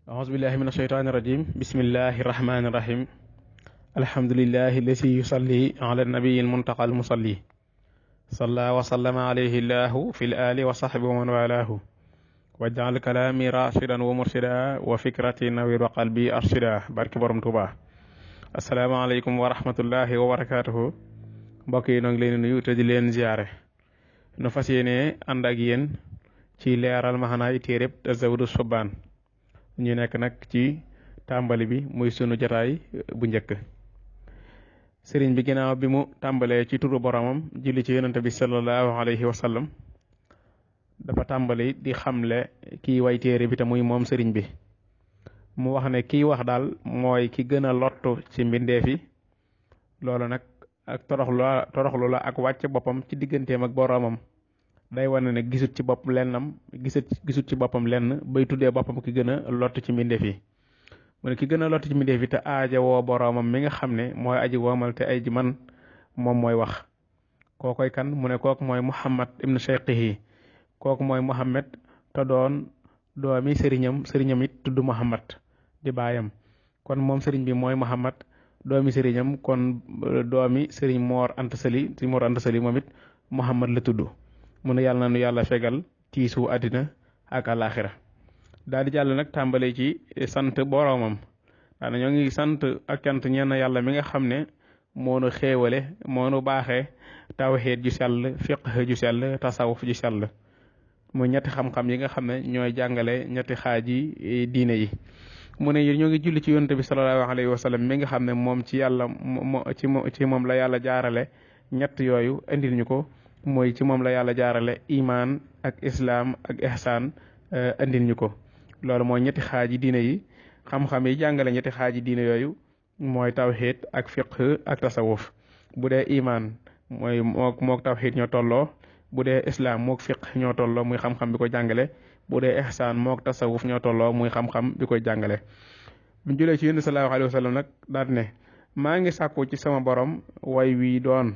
أعوذ بالله من الشيطان الرجيم بسم الله الرحمن الرحيم الحمد لله الذي يصلي على النبي المنتقى المصلي صلى وسلم عليه الله في الآل وصحبه ومن والاه واجعل كلامي راشدا ومرشدا وفكرتي نوير وقلبي أرشدا بارك بروم توبا السلام عليكم ورحمة الله وبركاته mbokk yi noo ngi leen nuyu te di leen ziare nu fas yéene ànd ak yéen ci leeral maxanaay téereb Tazawudu Subaan ñu nekk nag ci tàmbali bi muy sunu jataay bu njëkk sëriñ bi ginnaaw bi mu tàmbalee ci turu boromam julli ci yonante bi sallallahu alayhi wa sallam dafa tàmbali di xamle kii way téere bi te muy moom sëriñ bi mu wax ne kiy wax daal mooy ki gën a lottu ci mbindeef yi loolu nag ak toroxlu la ak wàcc boppam ci digganteem ak boromam day wane ne gisut ci bopp lennam gisut ci boppam lenn bay tuddee boppam ki gën a lott ci mbindeef yi mu ne ki gën a lott ci mbindeef yi te aaja woo boromam mi nga xam ne mooy aji woomal te ay ji man moom mooy wax kookoy kan mu ne kooku mooy Muhammad ibn Shaykhihi kooku mooy Muhammad te doon doomi sëriñam it tudd Muhammad di baayam kon moom sëriñ bi mooy Muhammad doomi sëriñam kon doomi sëriñ Mor Anta Sali moom it Muhammad la tudd mu ne yàlla na nu yàlla fegal tiisu àddina ak àllaaxira daal di jàll nag tàmbale ci sant boroomam daana ñoo ngi sant ak cant ñenn yàlla mi nga xam ne moo nu xéewale moo nu baaxee tawxiid ju sell fiqh ju sell tasawuf ju sell muy ñetti xam-xam yi nga xam ne ñooy jàngale ñetti xaaji diine yi mu ne ñoo ngi julli ci yonent bi sallallahu alayhi wa sallam mi nga xam ne moom ci yàlla ci moom la yàlla jaarale ñett yooyu indil ñu ko mooy ci moom la yàlla jaarale imaan ak islaam ak ihsaan indil ñu ko loolu mooy ñetti xaaji diine yi xam-xam yi jàngale ñetti xaaji diine yooyu mooy tawxiid ak fiqh ak tasawuf bu dee imaan mooy mook tawxiid ñoo tolloo bu dee islaam mook fiqh ñoo tolloo muy xam-xam bi ko jàngale bu dee ihsaan mook tasawuf ñoo tolloo muy xam-xam bi koy jàngale bu ñu julee ci yonent sallallahu alayhi wa sallam nag daal ne maa ngi sàkku ci sama borom way wi doon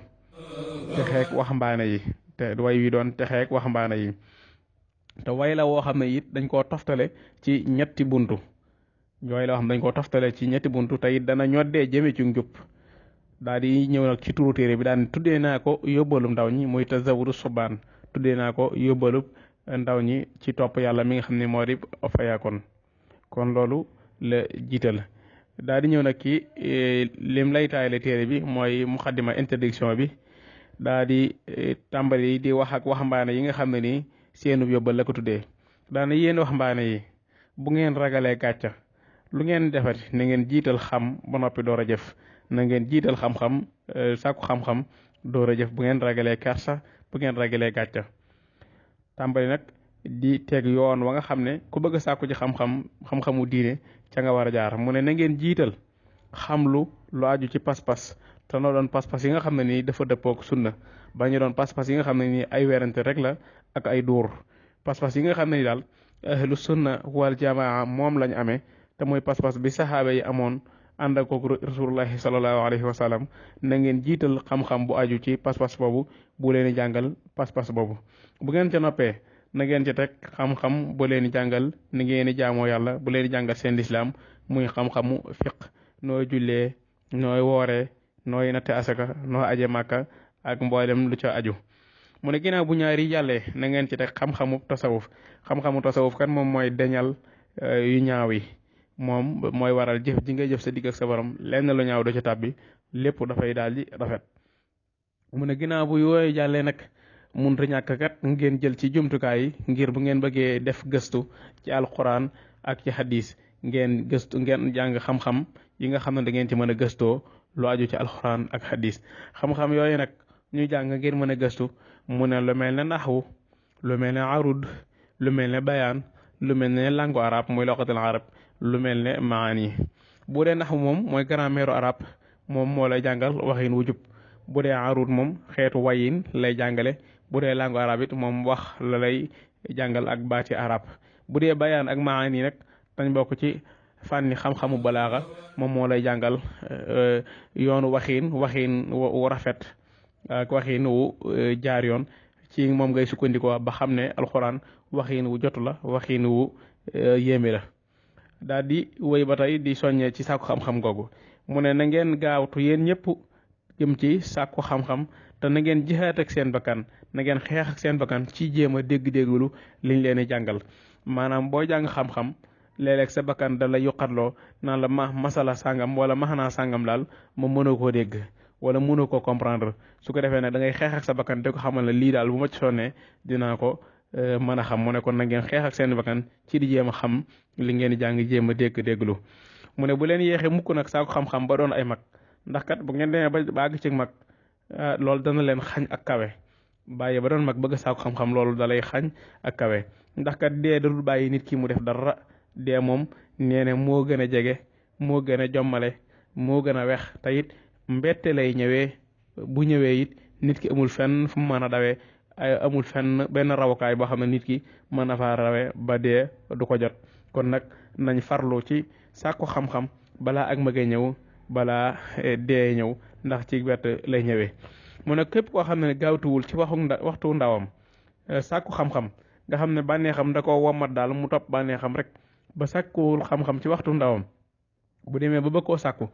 texeek waxambaane yi te way wi doon texeek waxambaane yi te way la woo xam ne it dañ koo toftale ci ñetti buntu way la woo xam ne dañ koo toftale ci ñetti buntu te it dana ñoddee jëme ci njub daal di ñëw nag ci turu téere bi daan tuddee naa ko yóbbalum ndaw ñi muy Tazawudu Subaan tuddee naa ko yóbbalum ndaw ñi ci topp yàlla mi nga xam ne moo di fayakon kon loolu la jiital daal di ñëw nag ci lim lay taayale téere bi mooy muqaddima introduction bi daal di tàmbali di wax ak waxambaane yi nga xam ne nii seenu yóbbal la ko tuddee daana yéen waxambaane yi bu ngeen ragalee gàcca lu ngeen defati na ngeen jiital xam ba noppi door a jëf na ngeen jiital xam-xam sàkku xam-xam door a jëf bu ngeen ragalee kersa bu ngeen ragalee gàcca tàmbali nag di teg yoon wa nga xam ne ku bëgg a sàkku ci xam-xamu diine ca nga war a jaar mu ne na ngeen jiital xam lu aju ci pas-pas te noo doon pas-pas yi nga xam ne nii dafa dëppook sunna ba ñu doon pas-pas yi nga xam ne nii ay werante rek la ak ay duur pas-pas yi nga xam ne ni daal ahlu sunna wal jamaa moom lañ amee te mooy pas-pas bi saxaaba yi amoon ànd ak kooku rasulullahi sallallahu alayhi wa sallam na ngeen jiital xam-xam bu aju ci pas-pas boobu bu leen di jàngal pas-pas boobu bu ngeen ca noppee na ngeen ca teg xam-xam bu leen di jàngal ni ngeen di jaamoo yàlla bu leen di jàngal seen lislaam muy xam-xamu fiq nooy jullee nooy wooree nooy natte asaka noo aje màkka ak mboolem lu ca aju mu ne ginnaaw bu ñaari jàllee na ngeen ci teg xam-xamu tasawuf kan moom mooy deñal yu ñaaw yi moom mooy waral jëf ji ngay jëf sa digg ak sa borom lenn lu ñaaw do ca tàbbi lépp dafay daal di rafet mu ne ginnaaw bu yooyu jàllee nag munta ñàkk kat ngeen jël ci jumtukaay yi ngir bu ngeen bëggee def gëstu ci alquran ak ci hadis ngeen jàng xam-xam yi nga xam ne da ngeen ci mën a gëstoo lu aju ci alquran ak hadis xam-xam yooyu nag ñu jàng ngir mën a gëstu mu ne lu mel ne naxwu lu mel ne arud lu mel ne bayaan lu mel ne langue arabe muy loqatul arab lu mel ne maani bu dee naxwu moom mooy grammaire arabe moom moo lay jàngal waxin wu jub bu dee arud moom xeetu wayin lay jàngale bu dee langue arabe it moom wax la lay jàngal ak baati arab bu dee bayaan ak maani nag dañ bokk ci fànni xam-xamu balaaxa moom moo lay jàngal yoonu waxin wu rafet ak waxin wu jaar yoon ci moom ngay sukkandikoo ba xam ne alxuraan waxin wu jotu la waxin wu yéeme la daal di wéy ba tey di soññee ci sàkku xam-xam googu mu ne na ngeen gaawtu yéen ñëpp jëm ci sàkku xam-xam te na ngeen jihaat ak seen bakkan na ngeen xeex ak seen bakkan ci jéem a dégg-dégglu liñ leen di jàngal maanaam boo jàng xam-xam léeg-léeg sa bakkan da la yuqatloo naan la masala sàngam wala maxanaa sàngam daal moom mënoo koo dégg wala mënoo koo comprendre su ko defee nag da ngay xeex ak sa bakkan te ko xamal ne lii daal bu ma ci sonnee dinaa ko mën a xam mu ne kon na ngeen xeex ak seen bakkan ci di jéem a xam li ngeen di jàng jéem a dégg-dégglu mu ne bu leen yeexee mukk nag saako xam-xam ba doon ay mag ndax kat bu ngeen demee ba àgg ci mag loolu dana leen xañ ak kawe bàyyi ba doon mag bëgg saako xam-xam loolu dalay xañ ak kawe ndax kat dee dadul bàyyi nit ki mu def dara dee moom nee ne moo gën a jege moo gën a jommale moo gën a wex te it mbette lay ñëwee bu ñëwee it nit ki amul fenn fu mu mën a dawee amul fenn benn rawukaay boo xam ne nit ki mën na faa rawe ba dee du ko jot kon nag nañ farlu ci sàkku xam-xam balaa ak magee ñëw balaa dee ñëw ndax ci bett lay ñëwee mu ne képp koo xam ne gaawtuwul ci waxtu ndawam sàkku xam-xam nga xam ne bànneexam da koo womat daal mu topp bànneexam rek ba sàkkuwul xam-xam ci waxtu ndawam bu demee ba bëgg koo sàkku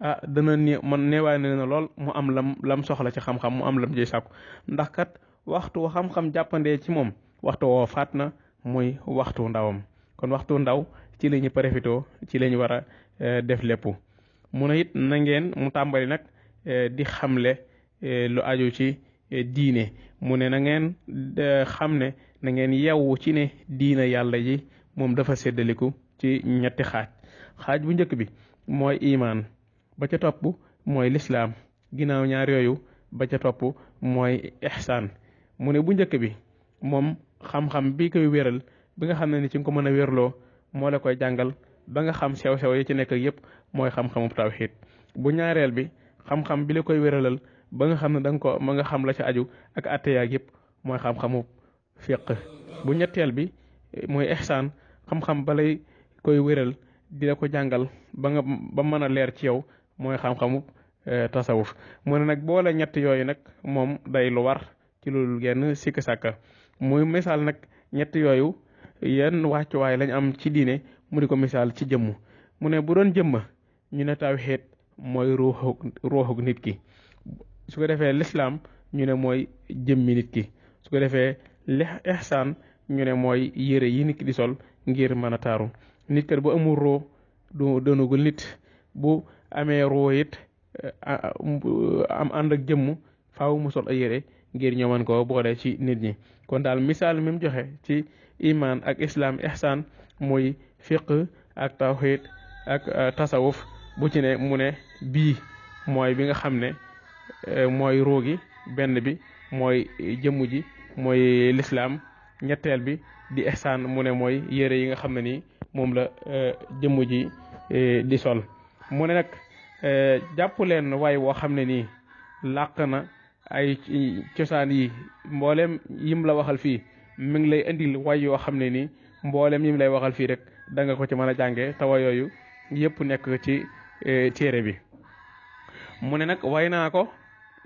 dana man neewaay na lool mu am lam soxla ci xam-xam mu am lam jëy sàkku ndax kat waxtu xam-xam jàppandee ci moom waxtu woo faat na muy waxtu ndawam kon waxtu ndaw ci la ñu profité ci la ñu war a def lépp mu ne it na ngeen mu tàmbali nag di xamle lu aju ci diine mu ne na ngeen xam ne na ngeen yewwu ci ne diine yàlla ji moom dafa séddaliku ci ñetti xaaj bu njëkk bi mooy imaan ba ca topp mooy lislaam ginnaaw ñaar yooyu ba ca topp mooy ihsaan mu ne bu njëkk bi moom xam-xam bi koy wéral bi nga xam ne ni ci nga ko mën a wérloo moo la koy jàngal ba nga xam sew-sew yi ci nekk yépp mooy xam-xamu tawxiid bu ñaareel bi xam-xam bi la koy wéralal ba nga xam ne danga ko ma nga xam la ci aju ak atteyaag yépp mooy xam-xamu fiq bu ñetteel bi mooy ihsaan xam-xam ba lay koy wéral di la ko jàngal ba mën a leer ci yow mooy xam-xamu tasawuf mu ne nag boole ñett yooyu nag moom day lu war ci loolu genn sikk sàkka muy misaal nag ñett yooyu yenn wàccuwaay lañ am ci diine mu di ko misaal ci jëmm mu ne bu doon jëmma ñu ne tawxiid mooy ruuxu nit ki su ko defee lislaam ñu ne mooy jëmmi nit ki su ko defee ihsaan ñu ne mooy yére yi nit ki di sol ngir mën a taaru nit kat bu amul roo du doonagul nit bu amee roo it am ànd ak jëmm faaw mu sol ay yére ngir ñoo mën koo boole ci nit ñi kon daal misaal mi mu joxe ci iman ak islam ihsaan muy fiq ak tawxiid ak tasawuf bu ci ne mu ne bii mooy bi nga xam ne mooy ruugi benn bi mooy jëmm ji mooy lislaam ñetteel bi di ihsaan mu ne mooy yére yi nga xam ne nii moom la jëmm ji di sol mu ne nag jàpp leen way woo xam ne nii làq na ay cosaan yi mboolem yim la waxal fii mi ngi lay indil way yoo xam ne nii mboolem yim lay waxal fii rek da nga ko ci mën a jàngee tawa yooyu yëpp nekk ci téere bi mu ne nag way naa ko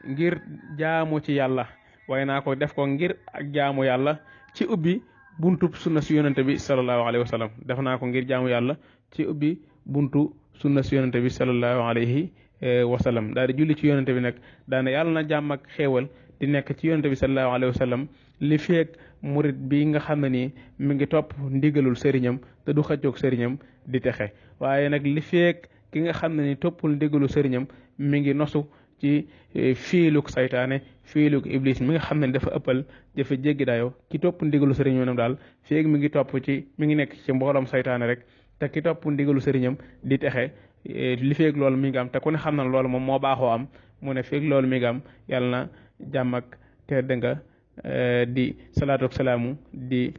ngir jaamu ci yàlla way naa ko def ko ngir ak jaamu yàlla ci ubbi buntu sunna si yonente bi sallallahu alayhi wa sallam def naa ko ngir jaamu yàlla ci ubbi buntu sunna si yonente bi sallallahu alayhi wa sallam daal di julli ci yonente bi nag daana yàlla na jàmm ak xéewal di nekk ci yonente bi sallallahu alayhi wa sallam li feeg murit bi nga xam ne nii mi ngi topp ndigalul sëriñam te du xëccoog sëriñam di texe waaye nag li feeg ki nga xam ne ni toppul ndigalu sëriñam mi ngi nosu ci fiiluk saytaane fiiluk iblis mi nga xam ne dafa ëppal dafa jéggi dayoo ki topp ndigalu sëriñam daal feeg mi ngi topp ci mi ngi nekk ci mbooloom saytaane rek te ki topp ndigalu sëriñam di texe li feeg loolu mi ngi am te ku ne xam na loolu moom moo baaxoo am mu ne feeg loolu mi ngi am yàlla na jàmm ak tedd nga di salaatu ak salaamu di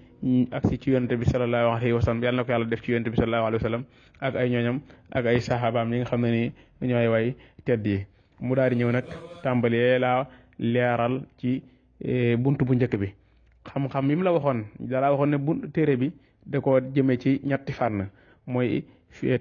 agsi ci yonente bi sallallahu alayhi wa sallam yàlla na ko yàlla def ci yonente bi sallallahu alayhi wa sallam ak ay ñooñam ak ay saxaabaam yi nga xam ne ni ñooy way tedd yi mu daal di ñëw nag tàmbalee laa leeral ci buntu bu njëkk bi xam-xam yi mu la waxoon dalaa waxoon ne buntu téere bi da ko jëmee ci ñetti fànn mooy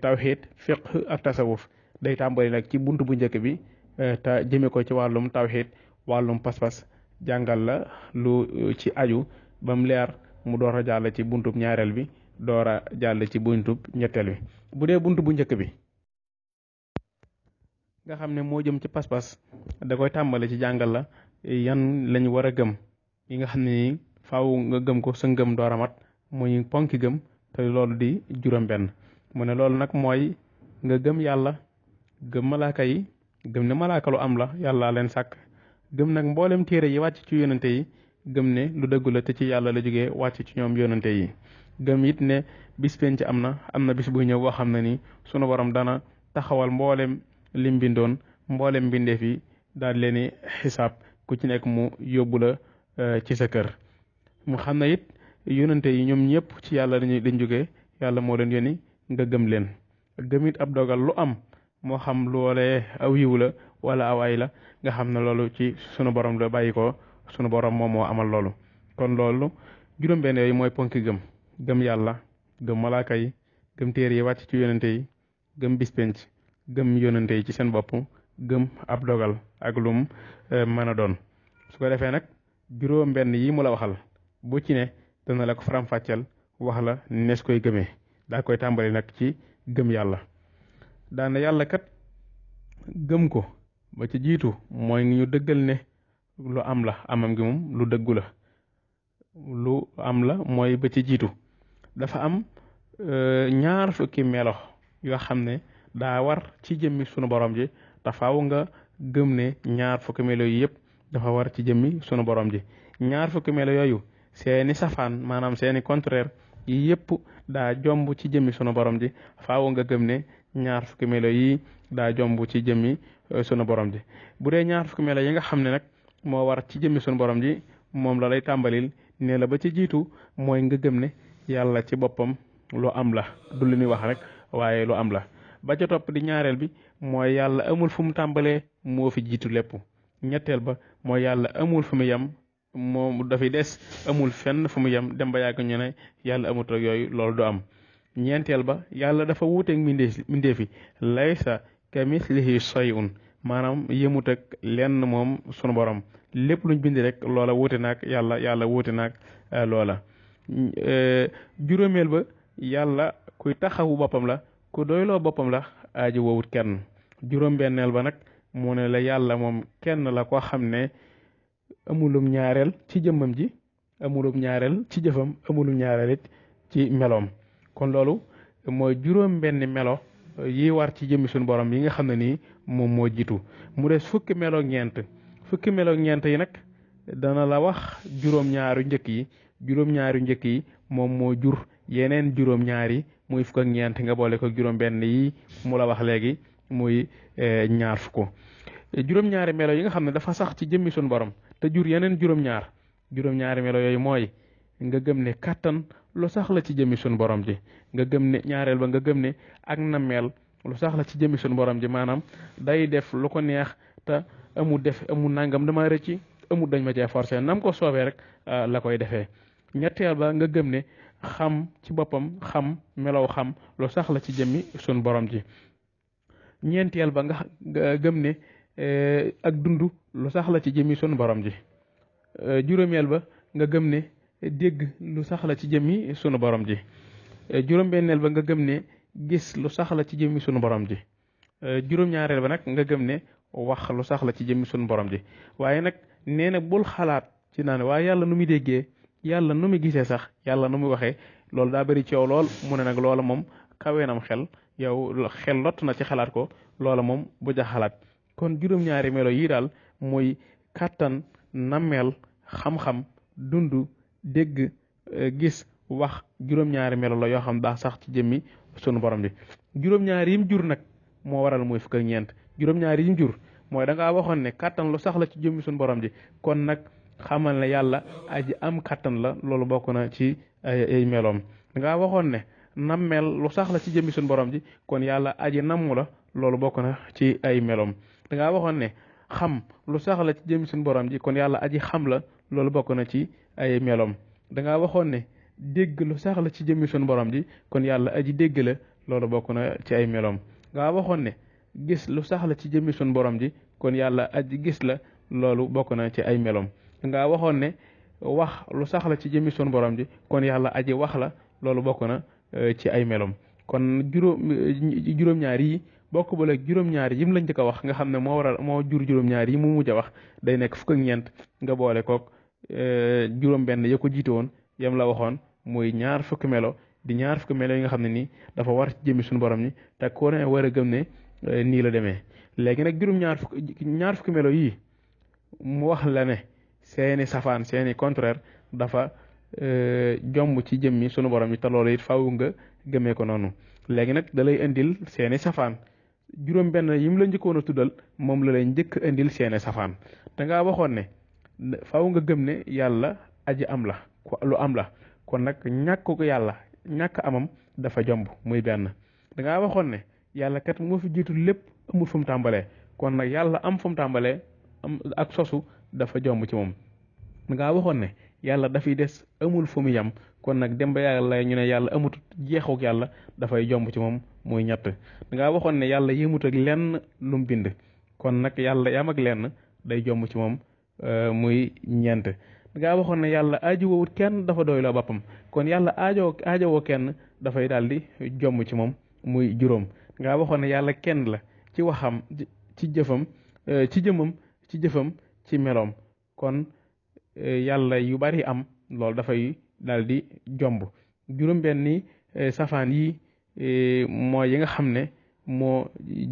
tawxiid fiqh ak tasawuf day tàmbali nag ci buntu bu njëkk bi te jëmee ko ci wàllum tawxiid wàllum pas-pas jàngal la lu ci aju ba mu leer mu door a jàll ci buntub ñaareel bi doora jàll ci buntu ñetteel bi. bu dee buntu bu njëkk bi nga xam ne moo jëm ci pas-pas da koy tàmbale ci jàngal la yan lañu war a gëm yi nga xam ne nii faaw nga gëm ko sa ngëm door a mat muy ponki gëm te loolu di juróom-benn. mu ne loolu nag mooy nga gëm yàlla gëm malaaka yi gëm ne malaaka lu am la yàlla leen sàkk gëm nag mboolem téere yi wàcc ci yonante yi gëm ne lu dëggu la te ci yàlla la jógee wàcc ci ñoom yonante yi gëm it ne bis penc am na bis buy ñëw boo xam ne ni sunu borom dana taxawal mboolem lim bindoon mboolem mbindeef yi daal leen i xisaab ku ci nekk mu yóbbu la ci sa kër. mu xam ne it yonante yi ñoom ñëpp ci yàlla lañ jógee yàlla moo leen yónni nga gëm leen gëm it ab dogal lu am moo xam loolee aw yiw la wala aw ay la nga xam ne loolu ci sunu borom la bàyyi ko sunu borom moom moo amal loolu. kon loolu juróom-benn yooyu mooy ponki gëm yàlla gëm malaaka yi gëm téere yi wàcc ci yonante yi gëm bis penc gëm yonante yi ci seen bopp gëm ab dogal ak lum mën a doon. su ko defee nag juróom-benn yi mu la waxal bu ci ne dana la ko faram-fàcceel wax la nees koy gëmee daa koy tàmbali nag ci gëm yàlla. daana yàlla kat gëm ko ba ci jiitu mooy ñu dëggal ne lu am la amam gi moom lu dëggu la lu am la mooy ba ci jiitu dafa am ñaar fukki melo yoo xam ne daa war ci jëmmi sunu borom ji te faaw nga gëm ne ñaar fukki melo yi yëpp dafa war ci jëmmi sunu borom ji. ñaar fukki melo yooyu seeni safaan maanaam seeni contraire yi yëpp daa jomb ci jëmmi sunu borom ji faaw nga gëm ne ñaar fukki melo yi daa jomb ci jëmmi sunu borom ji. bu dee ñaar fukki melo yi nga xam ne nag moo war ci jëmmi sunu borom ji moom la lay tàmbalil ne la ba ci jiitu mooy nga gëm ne yàlla ci boppam lu am la du lu ñuy wax rek waaye lu am la. ba ca topp di ñaareel bi mooy yàlla amul fu mu tàmbalee moo fi jiitu lépp. ñetteel ba mooy yàlla amul fu mu yem moom dafay des amul fenn fu mu yem dem ba yàgg ñu ne yàlla amut ak yooyu loolu du am. ñeenteel ba yàlla dafa wuuteeg mbindeef yi laysa kamislihi shay'un maanaam yëmut ak lenn moom sunu borom lépp luñ bindi rek loola wuute naag yàlla wuute naag loola. juróomeel ba yàlla kuy taxawu boppam la ku doyloo boppam la aaji woowut kenn. juróom-benneel ba nag mu ne la yàlla moom kenn la koo xam ne amulum ñaareel ci jëmmam ji amulum ñaareel ci jëfam amulum ñaareel it ci meloom. kon loolu mooy juróom-benni melo yi war ci jëmmi suñu borom yi nga xam ne nii moom moo jiitu. mu des fukki melo ñeent yi nag dana la wax juróom-ñaaru njëkk yi moom moo jur yeneen juróom-ñaari muy fukk ak ñeent nga boole ko juróom-benn yi mu la wax léegi muy ñaar fukk. juróom-ñaari melo yi nga xam ne dafa sax ci jëmmi suñu borom te jur yeneen juróom-ñaari melo yooyu mooy nga gëm ne kàttan lu sax la ci jëmmi suñu borom ji nga gëm ne ñaareel ba nga gëm ne ak nammeel lu sax la ci jëmmi suñu borom ji maanaam day def lu ko neex te amul nangam dama rëcci amul dañ ma cee forcé nam ko soobee rek la koy defee. ñetteel ba nga gëm ne xam ci boppam xam melow xam lu sax la ci jëmmi suñu borom ji. ñeenteel ba nga gëm ne ak dund lu sax la ci jëmmi suñu borom ji. juróomeel ba nga gëm ne dégg lu sax la ci jëmmi sunu borom ji. juróom-benneel ba nga gëm ne gis lu sax la ci jëmmi sunu borom ji. juróom-ñaareel ba nag nga gëm ne wax lu sax la ci jëmmi sunu borom ji. waaye nag nee na bul xalaat ci naan waaye yàlla nu muy déggee yàlla nu muy gisee sax yàlla nu muy waxee loolu daa bëri ci yow lool mu ne nag loola moom kawee nam xel yow xel lott na ci xalaat ko loola moom bu ja xalaat. kon juróom-ñaari melo yii daal muy kàttan nammeel xam-xam dund dégg gis wax juróom-ñaari melo la yoo xam daa sax ci jëmmi sunu borom bi. juróom-ñaari yim jur nag moo waral muy fukk ak ñeent. juróom-ñaari yim jur mooy da ngaa waxoon ne kàttan lu sax la ci jëmmi sunu borom ji kon nag xamal ne yàlla aji am kàttan la loolu bokk na ci ay meloom. da ngaa waxoon ne nammeel lu sax la ci jëmmi sunu borom ji kon yàlla aji nammu la loolu bokk na ci ay meloom. da ngaa waxoon ne xam lu sax la ci jëmmi sunu borom ji kon yàlla aji xam la loolu bokk na ci ay meloom. da ngaa waxoon ne dégg lu sax la ci jëmmi sunu borom ji kon yàlla aji dégg la loolu bokk na ci ay meloom. nga waxoon ne gis lu sax la ci jëmmi sunu borom ji kon yàlla aji gis la loolu bokk na ci ay meloom. nga waxoon ne wax lu sax la ci jëmmi sunu borom ji kon yàlla aji wax la loolu bokk na ci ay melom. kon juróom-ñaar yi bokk ba léegi juróom-ñaar yim lañ njëkk a wax nga xam ne moo jur juróom-ñaar yi mu mujj a wax day nekk fukk ak ñeent nga boole kook juróom-benn ya ko jiite woon yam la waxoon muy ñaar fukki melo di ñaar fukki melo yi nga xam ne nii dafa war ci jëmmi suñu borom ni te ko ne war a gëm ne nii la demee. léegi nag ñaar fukki melo yii mu wax la ne seeni safaan seeni contraire dafa jomb ci jëmmi sunu borom yi te loolu it faaw nga gëmee ko noonu. léegi nag da lay indil seeni safaan juróom benn yim la njëkkoon a tuddal moom la lay njëkk indil seeni safaan da ngaa waxoon ne faaw nga gëm ne yàlla aji am la lu am la kon nag ñàkk ko yàlla ñàkk amam dafa jomb muy benn. da ngaa waxoon ne yàlla kat moo fi jiitu lépp amul fu mu tàmbalee kon nag yàlla am fu mu tàmbalee am ak sosu dafa jomb ci moom. da ngaa waxoon ne yàlla dafay des amul fu mu yem kon nag dem ba yàlla ñu ne yàlla amut jeexuk yàlla dafay jomb ci moom muy ñett. da ngaa waxoon ne yàlla yëmut ak lenn lu mu bind kon nag yàlla yam ak lenn day jomb ci moom muy ñeent. da ngaa waxoon ne yàlla aajowut kenn dafa doy la boppam kon yàlla aajowoo kenn dafay daal di jomb ci moom muy juróom. da ngaa waxoon ne yàlla kenn la ci waxam ci jëfam ci jëmam ci jëfam ci meloom kon yàlla yu bari am loolu dafay daal di jomb. juróom-benni safaan yi mooy yi nga xam ne moo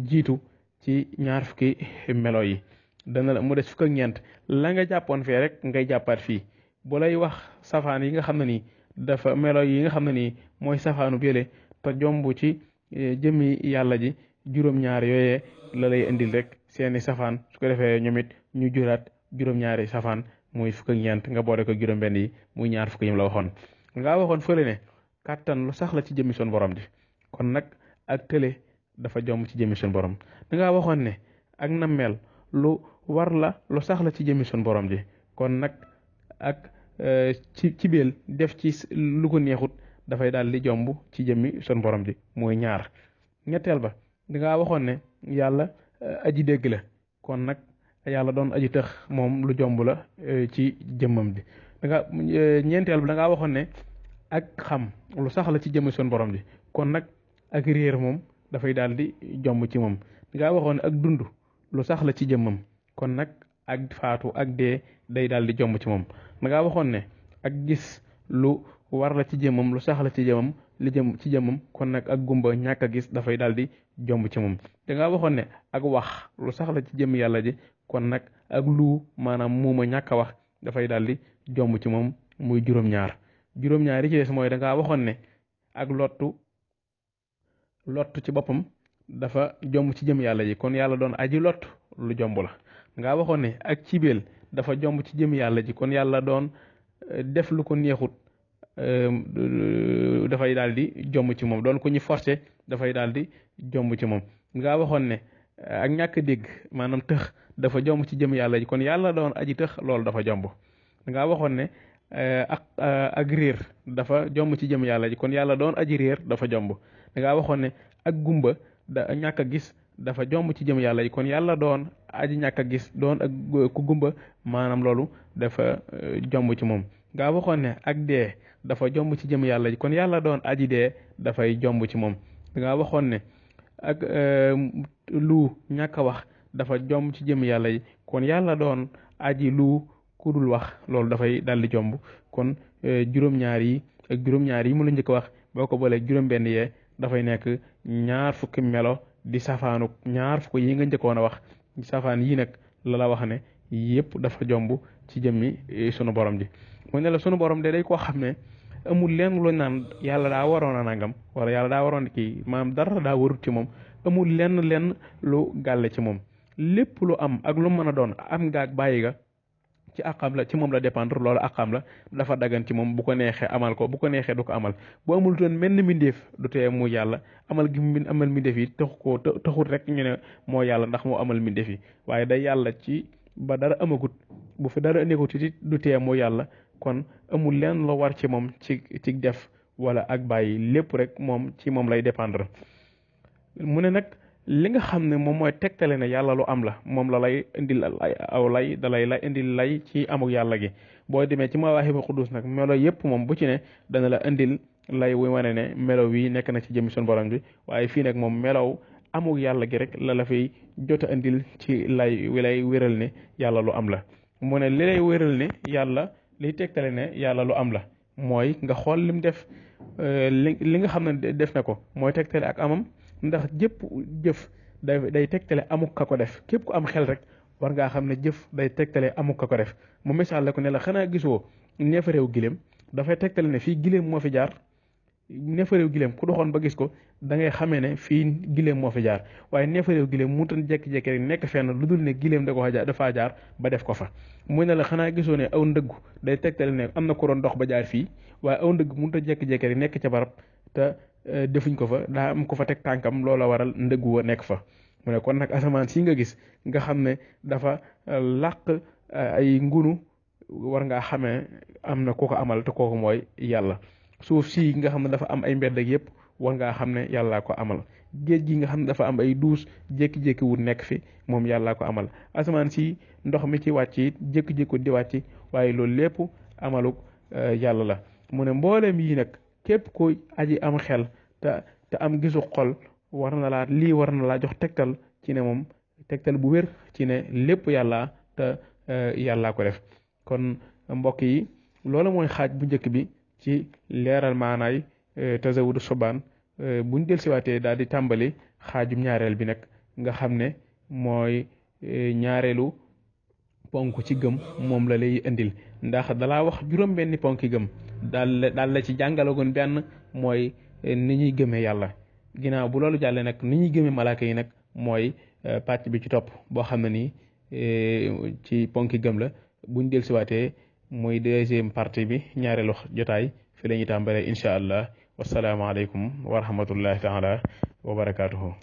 jiitu ci ñaar fukki melo yi dana la mu des fukk ak ñeent la nga jàppoon fee rek ngay jàppaat fii bu lay wax safaan yi nga xam ne nii dafa melo yi nga xam ne nii mooy safaanu bële te jomb ci jëmmi yàlla ji juróom-ñaar yooyee la lay indil rek seeni safaan su ko defee ñoom it ñu juraat juróom-ñaari safaan muy fukk ak ñeent nga boole ko juróom-benn yi muy ñaar fukk yim la waxoon. nga waxoon fële ne kàttan lu sax la ci jëmmi sun borom ji kon nag ak tële dafa jomb ci jëmmi sun borom. da ngaa waxoon ne ak nammeel lu war la lu sax la ci jëmmi sun borom ji kon nag ak ci biir def ci lu ko neexut dafay daal di jomb ci jëmmi sun borom ji muy ñaar. ñetteel ba da ngaa waxoon ne yàlla aji dégg la kon nag yàlla doon aji tëx moom lu jomb la ci jëmmam ji. da nga ñeenteel ba da ngaa waxoon ne ak xam lu sax la ci jëmmi sun borom ji kon nag ak réer moom dafay daal di jomb ci moom. da ngaa waxoon ne ak dund lu sax la ci jëmmam kon nag ak faatu ak dee day daal di jomb ci moom. da ngaa waxoon ne ak gis lu war la ci jëmmam lu sax la ci jëmmam li jëm ci jëmmam kon nag ak gumba ñàkk a gis dafay daal di jomb ci moom. da ngaa waxoon ne ak wax lu sax la ci jëmm yàlla ji kon nag ak lu maanaam muuma ñàkk a wax dafay daal di jomb ci moom muy juróom-ñaar. juróom-ñaar yi ci des mooy da ngaa waxoon ne ak lottu ci boppam dafa jomb ci jëm yàlla ji kon yàlla doon aji lott lu jomb la. nga waxoon ne ak cibeel dafa jomb ci jëm yàlla ji kon yàlla doon def lu ko neexut dafay daal di jomb ci moom doon ko ñu forcé dafay daal di jomb ci moom. nga waxoon ne ak ñàkk dégg maanaam tëx dafa jomb ci jëm yàlla ji kon yàlla doon aji tëx loolu dafa jomb. nga waxoon ne ak réer dafa jomb ci jëm yàlla ji kon yàlla doon aji réer dafa jomb. nga waxoon ne ak gumba ñàkk a gis dafa jomb ci jëm yàlla ji kon yàlla doon aji ñàkk a gis doon ak ku gumba maanaam loolu dafa jomb ci moom. nga waxoon ne ak dee dafa jomb ci jëm yàlla ji kon yàlla doon aji dee dafay jomb ci moom. nga waxoon ne ak lu ñàkk a wax dafa jomb ci jëm yàlla ji kon yàlla doon aji lu ku dul wax loolu dafay daldi jomb. kon juróom-ñaar yi ak juróom-ñaar yi mu la njëkk a wax boo ko boolee juróom-benn yee dafay nekk ñaar fukki melo di safaanu ñaar fukki yi nga njëkkoon a wax safaan yii nag la wax ne yëpp dafa jomb ci jëmmi sunu borom ji. mu ne la sunu borom de day koo xam ne amul lenn lu naan yàlla daa waroon a nangam wala yàlla daa waroon kii maanaam dara daa warut ci moom amul lenn lu gàlle ci moom lépp lu am ak lu mën a doon am nga ak bàyyi ga ci àqam la ci moom la dépendre loolu àqam la dafa dagan ci moom bu ko neexee amal ko bu ko neexee du ko amal bu amul doon mel ni mbindeef du tee mu yàlla amal gi mu amal mbindeef yi taxut rek ñu ne moo yàlla ndax moo amal mbindeef yi waaye day yàlla ci ba dara amagut bu fi dara nekkut it du tee mu yàlla kon amul leen la war ci moom ci def wala ak bàyyi lépp rek moom ci moom lay dépendre. mu ne nag li nga xam ne moom mooy tegtale ne yàlla lu am la moom la lay indil aw lay da lay indil lay ci amuk yàlla gi boo demee ci Mawaahibu Quddus nag melo yépp moom bu ci ne dana la indil lay wu wane ne melaw wi nekk na ci jëmmi suñu borom bi waaye fii nag moom melaw amul yàlla gi rek la fay jot a andil ci lay wi lay wéral ne yàlla lu am la mu ne li lay wéral ne yàlla liy tegtale ne yàlla lu am la mooy nga xool lim def li nga xam ne def na ko mooy tegtale ak amam ndax jëpp jëf day tegtale amuk ka ko def képp ku am xel rek war ngaa xam ne jëf day tegtale amuk ka ko def mu misaal la ko ne la xanaa gisoo neefareew gileem dafay tegtale ne fii gileem moo fi jaar neefareew gileem ku doxoon ba gis ko da ngay xamee ne fii gileem moo fi jaar waaye neefareew gileem mu tan jekki-jekki rek nekk fenn lu dul ne gileem dafaa jaar ba def ko fa mu ne la xanaa gisoo ne aw ndëggu day tegtale ne am na ku doon dox ba jaar fii waaye aw ndëgg mënut a jekki-jekki rek nekk ca barab te defuñ ko fa daa am ko fa teg tànkam loola waral ndëggu wa nekk fa mu ne kon nag asamaan si nga gis nga xam ne dafa làq ay ngunu war ngaa xamee am na ku ko amal te kooku mooy yàlla suuf si nga xam ne dafa am ay mbedd ak yëpp war ngaa xam ne yàllaa ko amal géej gi nga xam ne dafa am ay duus jékki-jékki wut nekk fi moom yàllaa ko amal asamaan si ndox mi ci wàcc it jékki-jékki di wàcc waaye loolu lépp amaluk yàlla la mu ne mboolem yi nag képp ku aji am xel te am gisu xol war na laa jox tegtal ci ne moom tegtal bu wér ci ne lépp yàlla te yàllaa ko def kon mbokk yi loolu mooy xaaj bu njëkk bi ci leeral maanaay tazawudu subaan buñ dellusiwaatee daal di tàmbali xaajum ñaareel bi nag nga xam ne mooy ñaareelu ponk ci gëm moom la lay indil ndax dalaa wax juróom benni ponk gëm daal la ci jàngalagoon benn mooy ni ñuy gëmee yàlla ginnaaw bu loolu jàllee nag ni ñuy gëmee malaaka yi nag mooy pàcc bi ci topp boo xam ne nii ci ponki gëm la buñ dellusiwaatee muy deuxième partie bi ñaareelu jotaay fi la ñuy tàmbalee incha allah wasalaamaaleykum wa rahmatullahi taala wa barakaatuhu